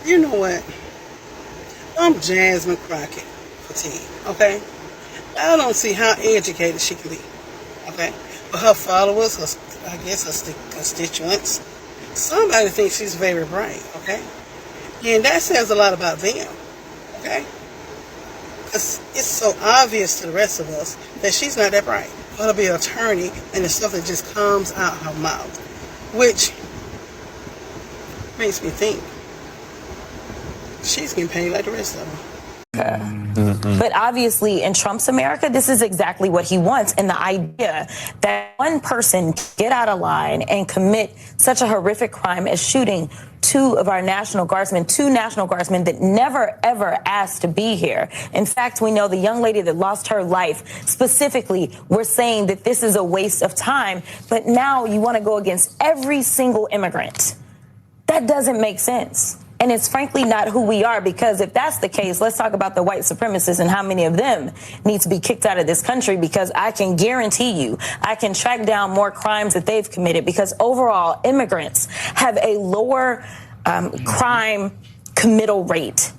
You know what? I'm Jasmine Crockett fatigue, okay? I don't see how educated she can be, okay? But her followers, I guess her constituents, somebody thinks she's very bright, okay? And that says a lot about them, okay? Because it's so obvious to the rest of us that she's not that bright. For her to be an attorney and the stuff that just comes out her mouth, which makes me think she's getting paid like the rest of them. But obviously in Trump's America, this is exactly what he wants. And the idea that one person can get out of line and commit such a horrific crime as shooting two National Guardsmen that never, ever asked to be here. In fact, we know the young lady that lost her life specifically, we're saying that this is a waste of time. But now you want to go against every single immigrant. That doesn't make sense. And it's frankly not who we are, because if that's the case, let's talk about the white supremacists and how many of them need to be kicked out of this country, because I can guarantee you I can track down more crimes that they've committed, because overall immigrants have a lower crime committal rate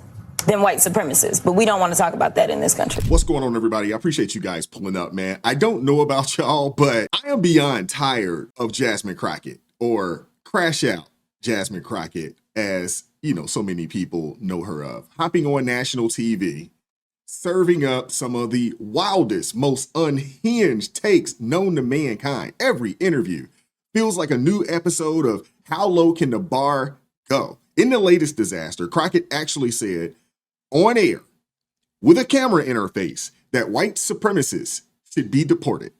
than white supremacists. But we don't want to talk about that in this country. What's going on, everybody? I appreciate you guys pulling up, man. I don't know about y'all, but I am beyond tired of Jasmine Crockett, or Crash Out Jasmine Crockett, as you know, so many people know her of, hopping on national TV, serving up some of the wildest, most unhinged takes known to mankind. Every interview feels like a new episode of How Low Can the Bar Go? In the latest disaster, Crockett actually said on air with a camera in her face that white supremacists should be deported.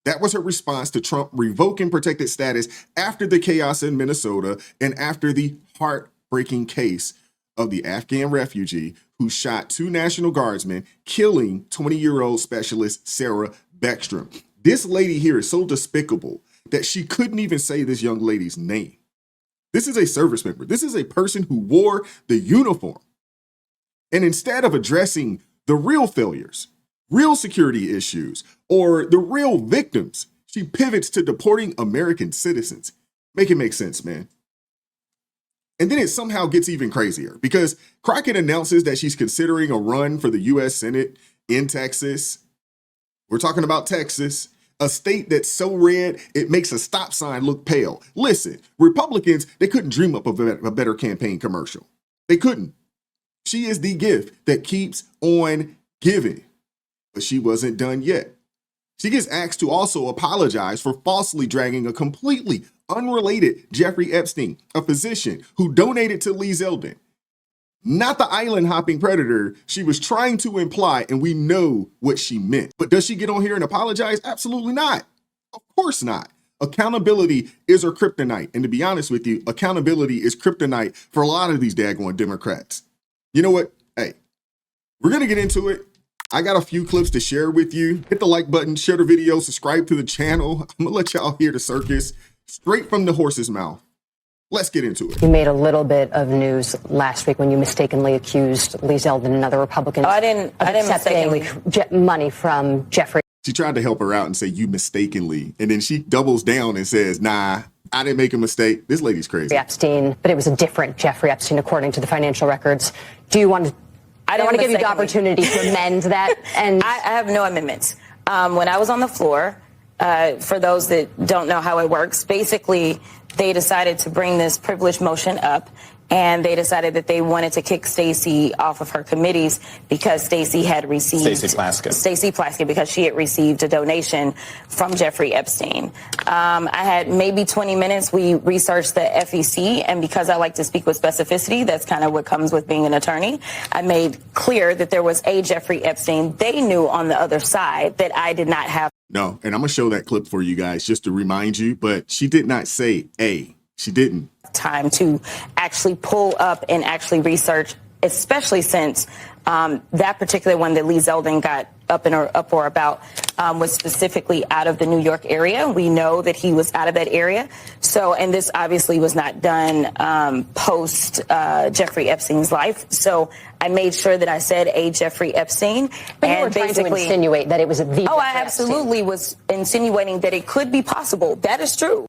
That was her response to Trump revoking protected status after the chaos in Minnesota and after the heartbreaking case of the Afghan refugee who shot two National Guardsmen, killing 20-year-old specialist Sarah Beckstrom. This lady here is so despicable that she couldn't even say this young lady's name. This is a service member. This is a person who wore the uniform. And instead of addressing the real failures, real security issues, or the real victims, she pivots to deporting American citizens. Make it make sense, man. And then it somehow gets even crazier, because Crockett announces that she's considering a run for the U.S. Senate in Texas. We're talking about Texas, a state that's so red, it makes a stop sign look pale. Listen, Republicans, they couldn't dream up of a better campaign commercial. They couldn't. She is the gift that keeps on giving. But she wasn't done yet. She gets asked to also apologize for falsely dragging a completely unrelated Jeffrey Epstein, a physician who donated to Lee Zeldin. Not the island hopping predator she was trying to imply, and we know what she meant. But does she get on here and apologize? Absolutely not. Of course not. Accountability is her kryptonite. And to be honest with you, accountability is kryptonite for a lot of these daggone Democrats. You know what? Hey, we're going to get into it. I got a few clips to share with you. Hit the like button, share the video, subscribe to the channel. I'm going to let y'all hear the circus straight from the horse's mouth. Let's get into it. You made a little bit of news last week when you mistakenly accused Lee Zeldin and another Republican I didn't accepting money from Jeffrey. She tried to help her out and say, you mistakenly. And then she doubles down and says, nah, I didn't make a mistake. This lady's crazy. Epstein, but it was a different Jeffrey Epstein, according to the financial records. Do you want to? I want to give you the opportunity to amend that. And I have no amendments. When I was on the floor, for those that don't know how it works, basically they decided to bring this privilege motion up, and they decided that they wanted to kick Stacey off of her committees because Stacey had received Stacey Plaskett because she had received a donation from Jeffrey Epstein. I had maybe 20 minutes. We researched the FEC, and because I like to speak with specificity, that's kind of what comes with being an attorney. I made clear that there was a Jeffrey Epstein. They knew on the other side that I did not have. No, and I'm going to show that clip for you guys just to remind you, but she did not say A. She didn't. Time to actually pull up and actually research, especially since that particular one that Lee Zeldin got up in her uproar about was specifically out of the New York area. We know that he was out of that area. So, and this obviously was not done post Jeffrey Epstein's life. So I made sure that I said a Jeffrey Epstein. But you were trying to insinuate that it was the Jeffrey I absolutely Epstein. Was insinuating that it could be possible. That is true.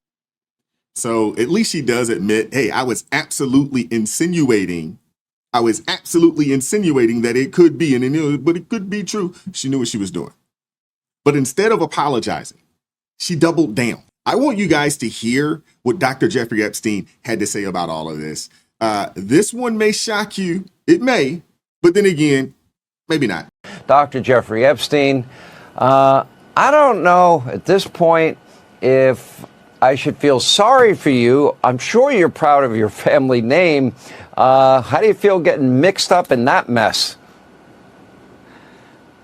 So at least she does admit, hey, I was absolutely insinuating that it could be, but it could be true. She knew what she was doing. But instead of apologizing, she doubled down. I want you guys to hear what Dr. Jeffrey Epstein had to say about all of this. This one may shock you. It may, but then again, maybe not. Dr. Jeffrey Epstein, I don't know at this point if I should feel sorry for you. I'm sure you're proud of your family name. How do you feel getting mixed up in that mess?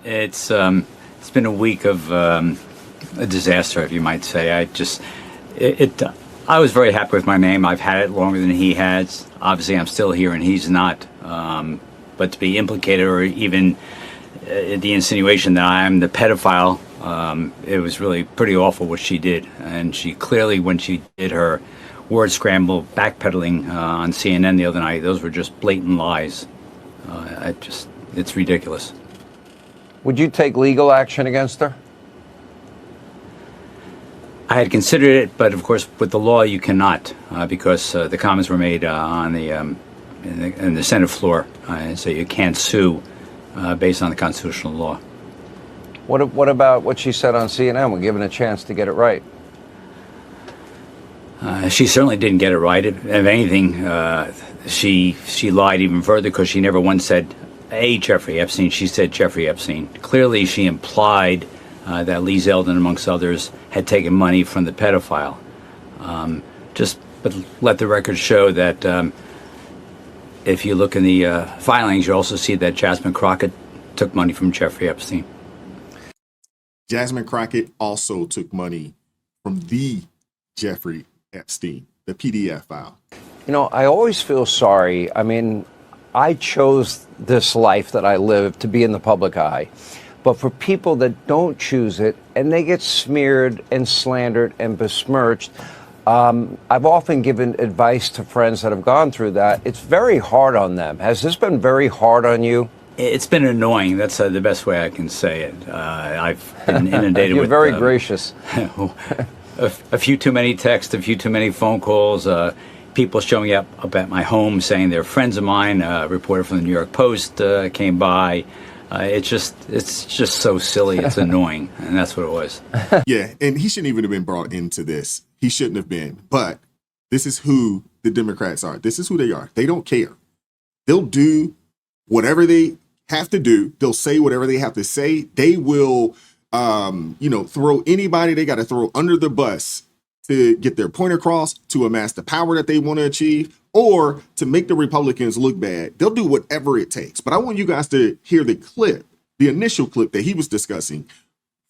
It's been a week of a disaster, if you might say. I was very happy with my name. I've had it longer than he has. Obviously, I'm still here and he's not. But to be implicated or even the insinuation that I am the pedophile, it was really pretty awful what she did. And she clearly, when she did her word scramble backpedaling on CNN the other night, those were just blatant lies. It's ridiculous. Would you take legal action against her? I had considered it, but of course, with the law, you cannot, because the comments were made on in the Senate floor, so you can't sue based on the constitutional law. What about what she said on CNN? We're given a chance to get it right. She certainly didn't get it right. If anything, she lied even further because she never once said a Jeffrey Epstein. She said Jeffrey Epstein. Clearly, she implied that Lee Zeldin, amongst others, had taken money from the pedophile. But let the record show that if you look in the filings, you also see that Jasmine Crockett took money from Jeffrey Epstein. Jasmine Crockett also took money from the Jeffrey Epstein, the PDF file. You know, I always feel sorry. I mean, I chose this life that I live to be in the public eye. But for people that don't choose it and they get smeared and slandered and besmirched, I've often given advice to friends that have gone through that. It's very hard on them. Has this been very hard on you? It's been annoying. That's the best way I can say it. I've been inundated You're with... very gracious. A few too many texts, a few too many phone calls, people showing up at my home saying they're friends of mine. A reporter from the New York Post came by. It's just so silly. It's annoying. And that's what it was. Yeah, and he shouldn't even have been brought into this. He shouldn't have been. But this is who the Democrats are. This is who they are. They don't care. They'll do whatever they have to do. They'll say whatever they have to say. They will, throw anybody they got to throw under the bus to get their point across, to amass the power that they want to achieve, or to make the Republicans look bad. They'll do whatever it takes. But I want you guys to hear the clip, the initial clip that he was discussing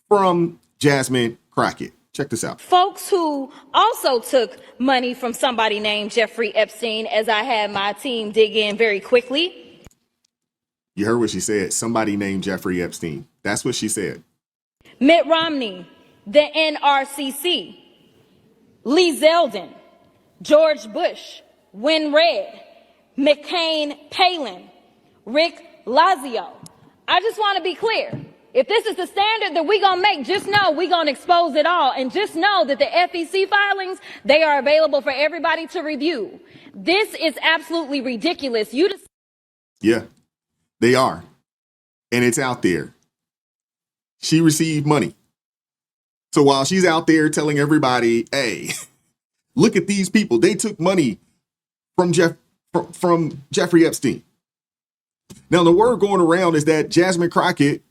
from Jasmine Crockett. Check this out. Folks who also took money from somebody named Jeffrey Epstein, as I had my team dig in very quickly. You heard what she said. Somebody named Jeffrey Epstein. That's what she said. Mitt Romney, the NRCC, Lee Zeldin, George Bush, Win Red, McCain Palin, Rick Lazio. I just want to be clear. If this is the standard that we're going to make, just know we're going to expose it all. And just know that the FEC filings, they are available for everybody to review. This is absolutely ridiculous. Yeah, they are. And it's out there. She received money. So while she's out there telling everybody, hey, look at these people. They took money from Jeffrey Epstein. Now, the word going around is that Jasmine Crockett,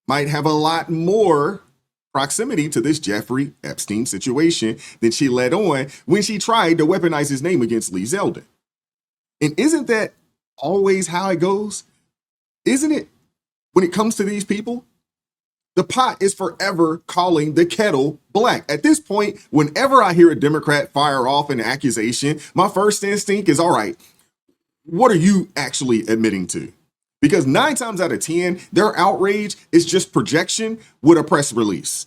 might have a lot more proximity to this Jeffrey Epstein situation than she let on when she tried to weaponize his name against Lee Zeldin. And isn't that always how it goes? Isn't it? When it comes to these people, the pot is forever calling the kettle black. At this point, whenever I hear a Democrat fire off an accusation, my first instinct is, all right, what are you actually admitting to? Because 9 times out of 10, their outrage is just projection with a press release.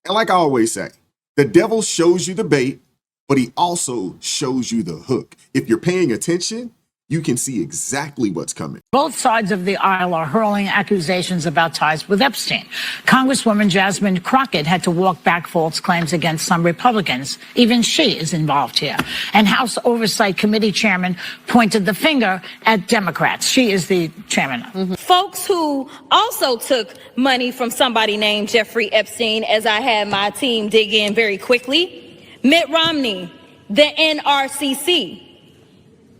And like I always say, the devil shows you the bait, but he also shows you the hook. If you're paying attention, you can see exactly what's coming. Both sides of the aisle are hurling accusations about ties with Epstein. Congresswoman Jasmine Crockett had to walk back false claims against some Republicans. Even she is involved here. And House Oversight Committee Chairman pointed the finger at Democrats. She is the chairman. Folks who also took money from somebody named Jeffrey Epstein, as I had my team dig in very quickly. Mitt Romney, the NRCC,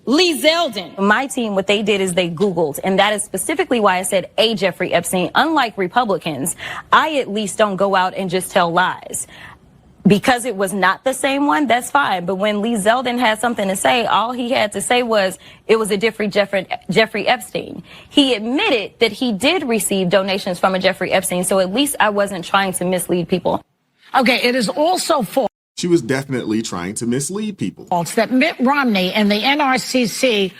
Lee Zeldin. My team, what they did is they Googled, and that is specifically why I said a Jeffrey Epstein. Unlike Republicans, I at least don't go out and just tell lies. Because it was not the same one, that's fine. But when Lee Zeldin had something to say, all he had to say was it was a different Jeffrey Epstein. He admitted that he did receive donations from a Jeffrey Epstein, so at least I wasn't trying to mislead people. Okay, it is also false. She was definitely trying to mislead people. That Mitt Romney and the NRCC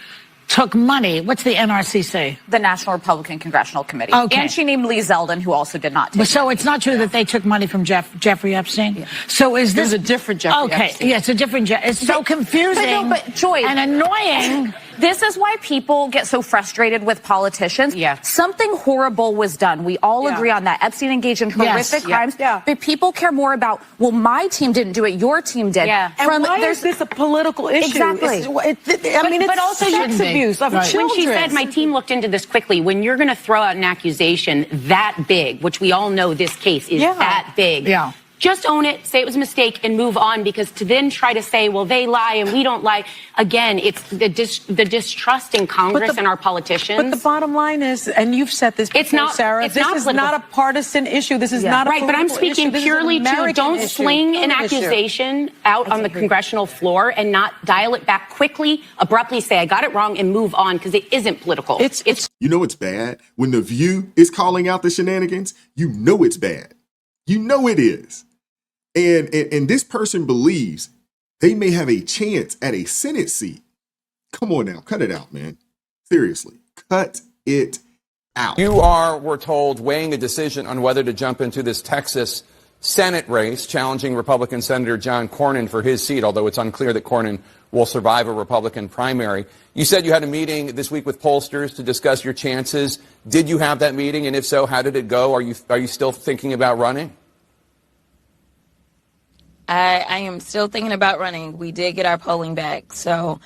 took money. What's the NRCC? The National Republican Congressional Committee. Okay. And she named Lee Zeldin, who also did not take So it's not true that they took money from Jeffrey Epstein? Yeah. So is this... It was a different Jeffrey Epstein. Yeah, it's a different... It's so confusing but Joy, and annoying. This is why people get so frustrated with politicians. Yeah. Something horrible was done. We all agree on that. Epstein engaged in horrific crimes. Yeah. But people care more about, well, my team didn't do it, your team did. Yeah. And why is this a political issue? Exactly. It's also sex abuse of children. When she said, my team looked into this quickly, when you're going to throw out an accusation that big, which we all know this case is that big, just own it, say it was a mistake, and move on, because to then try to say, well, they lie and we don't lie, again, it's the distrust in Congress and our politicians. But the bottom line is, and you've said this before, Sarah, this is not a partisan issue. This is not a right, but I'm speaking issue. purely to don't sling an accusation out on the congressional floor and not dial it back quickly, abruptly say, I got it wrong, and move on, because it isn't political. It's You know it's bad? When The View is calling out the shenanigans, you know it's bad. You know it is. And this person believes they may have a chance at a Senate seat. Come on now, cut it out, man. Seriously, cut it out. You are, we're told, weighing a decision on whether to jump into this Texas Senate race, challenging Republican Senator John Cornyn for his seat, although it's unclear that Cornyn will survive a Republican primary. You said you had a meeting this week with pollsters to discuss your chances. Did you have that meeting? And if so, how did it go? Are you still thinking about running? I am still thinking about running. We did get our polling back. So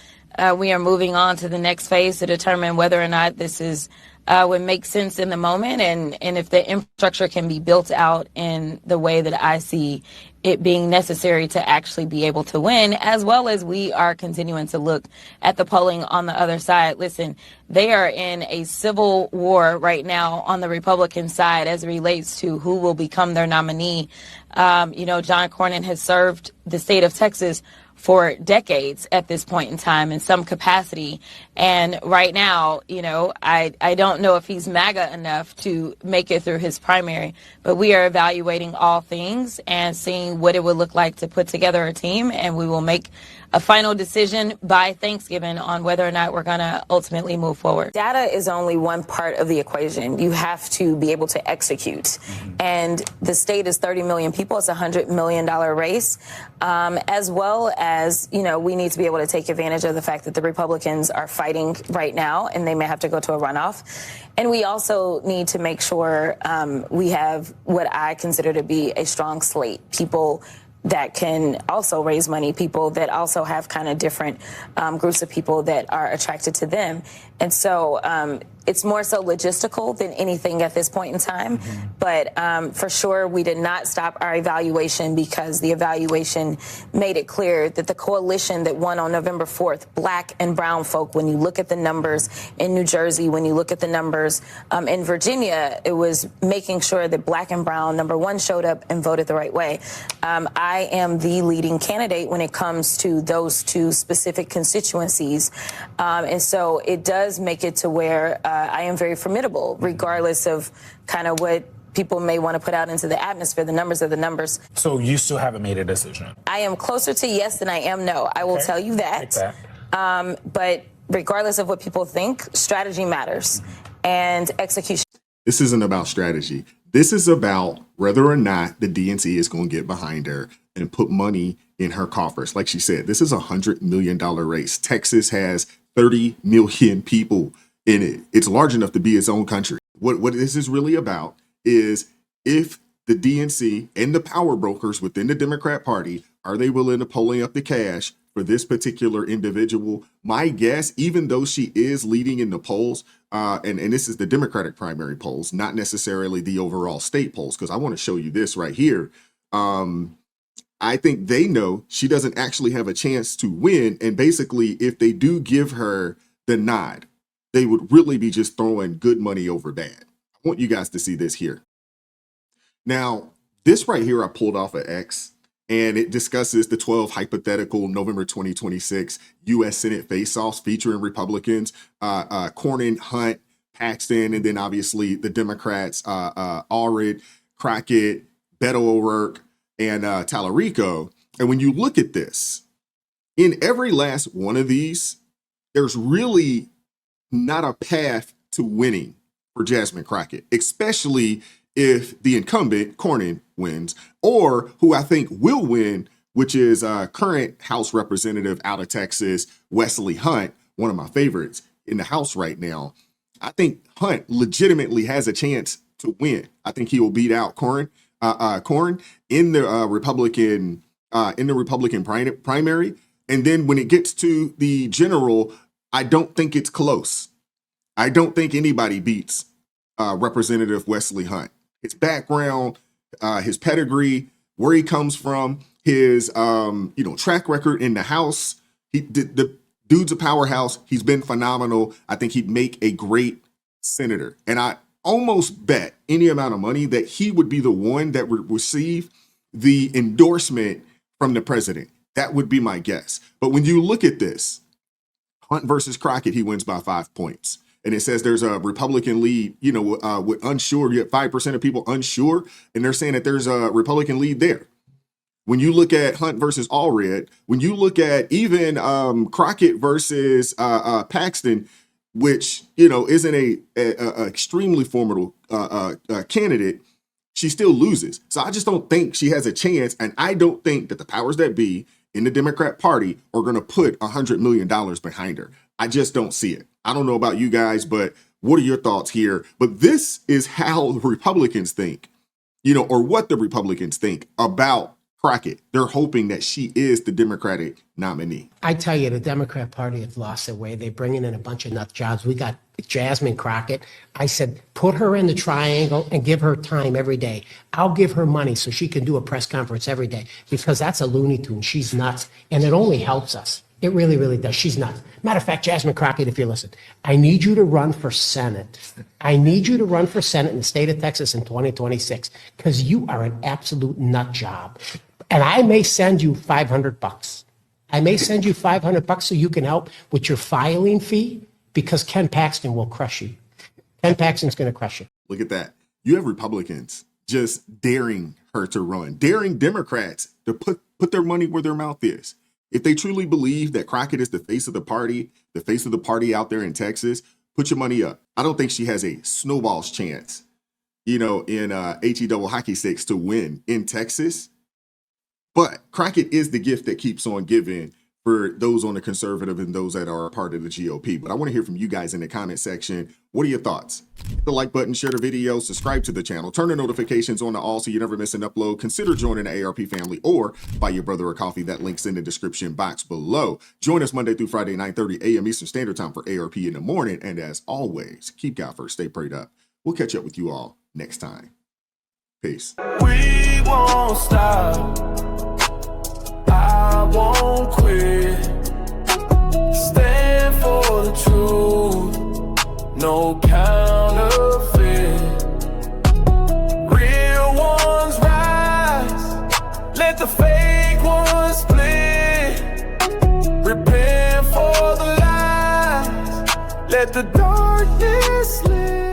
we are moving on to the next phase to determine whether or not this is would make sense in the moment, and if the infrastructure can be built out in the way that I see it being necessary to actually be able to win, as well as we are continuing to look at the polling on the other side. Listen, they are in a civil war right now on the Republican side as it relates to who will become their nominee. John Cornyn has served the state of Texas for decades at this point in time in some capacity. And right now, I don't know if he's MAGA enough to make it through his primary, but we are evaluating all things and seeing what it would look like to put together a team, and we will make a final decision by Thanksgiving on whether or not we're going to ultimately move forward. Data is only one part of the equation. You have to be able to execute. And the state is 30 million people. It's a $100 million race, as well as, we need to be able to take advantage of the fact that the Republicans are fighting right now and they may have to go to a runoff. And we also need to make sure we have what I consider to be a strong slate, people that can also raise money, people that also have kind of different groups of people that are attracted to them. And so it's more so logistical than anything at this point in time. But for sure, we did not stop our evaluation because the evaluation made it clear that the coalition that won on November 4th, black and brown folk, when you look at the numbers in New Jersey, when you look at the numbers in Virginia, it was making sure that black and brown, number one, showed up and voted the right way. I am the leading candidate when it comes to those two specific constituencies. And so it does make it to where I am very formidable, regardless of kind of what people may want to put out into the atmosphere. The numbers are the numbers. So you still haven't made a decision? I am closer to yes than I am no. I will tell you that. But regardless of what people think, strategy matters and execution. This isn't about strategy. This is about whether or not the DNC is going to get behind her and put money in her coffers. Like she said, this is a $100 million race. Texas has 30 million people in it. It's large enough to be its own country. What this is really about is if the DNC and the power brokers within the Democrat Party, are they willing to pulling up the cash for this particular individual? My guess, even though she is leading in the polls, and this is the Democratic primary polls, not necessarily the overall state polls, because I want to show you this right here. I think they know she doesn't actually have a chance to win. And basically, if they do give her the nod, they would really be just throwing good money over bad. I want you guys to see this here. Now, this right here I pulled off of X, and it discusses the 12 hypothetical November 2026 U.S. Senate face-offs featuring Republicans, Cornyn, Hunt, Paxton, and then obviously the Democrats, Allred, Crockett, Beto O'Rourke, and Tallarico. And when you look at this, in every last one of these, there's really not a path to winning for Jasmine Crockett, especially if the incumbent, Cornyn, wins, or who I think will win, which is current House Representative out of Texas, Wesley Hunt, one of my favorites in the House right now. I think Hunt legitimately has a chance to win. I think he will beat out Cornyn in the Republican primary. And then when it gets to the general, I don't think it's close. I don't think anybody beats Representative Wesley Hunt. His background, his pedigree, where he comes from, his track record in the House. The dude's a powerhouse. He's been phenomenal. I think he'd make a great senator. And I almost bet any amount of money that he would be the one that would receive the endorsement from the president. That would be my guess. But when you look at this, Hunt versus Crockett, he wins by 5 points. And it says there's a Republican lead, with unsure. You have 5% of people unsure, and they're saying that there's a Republican lead there. When you look at Hunt versus Allred, when you look at even Crockett versus Paxton, which isn't a extremely formidable candidate, she still loses. So I just don't think she has a chance, and I don't think that the powers that be in the Democrat Party are going to put $100 million behind her. I just don't see it. I don't know about you guys, but what are your thoughts here? But this is how the Republicans think, or what the Republicans think about Crockett. They're hoping that she is the Democratic nominee. I tell you, the Democrat Party have lost their way. They're bringing in a bunch of nut jobs. We got Jasmine Crockett. I said, put her in the triangle and give her time every day. I'll give her money so she can do a press conference every day, because that's a Looney Tune. She's nuts, and it only helps us. It really, really does. She's nuts. Matter of fact, Jasmine Crockett, if you listen, I need you to run for Senate. I need you to run for Senate in the state of Texas in 2026, because you are an absolute nut job. And I may send you $500. I may send you $500 so you can help with your filing fee, because Ken Paxton will crush you. Ken Paxton's going to crush you. Look at that. You have Republicans just daring her to run, daring Democrats to put their money where their mouth is. If they truly believe that Crockett is the face of the party out there in Texas, put your money up. I don't think she has a snowball's chance, in HE double hockey sticks to win in Texas. But Crockett is the gift that keeps on giving for those on the conservative and those that are a part of the GOP. But I want to hear from you guys in the comment section. What are your thoughts? Hit the like button, share the video, subscribe to the channel, turn the notifications on to all so you never miss an upload. Consider joining the ARP family or buy your brother a coffee. That link's in the description box below. Join us Monday through Friday, 9:30 a.m. Eastern Standard Time for ARP in the morning. And as always, keep God first, stay prayed up. We'll catch up with you all next time. Peace. We won't stop. I won't quit. Stand for the truth. No counterfeit. Real ones rise. Let the fake ones split. Repent for the lies. Let the darkness live.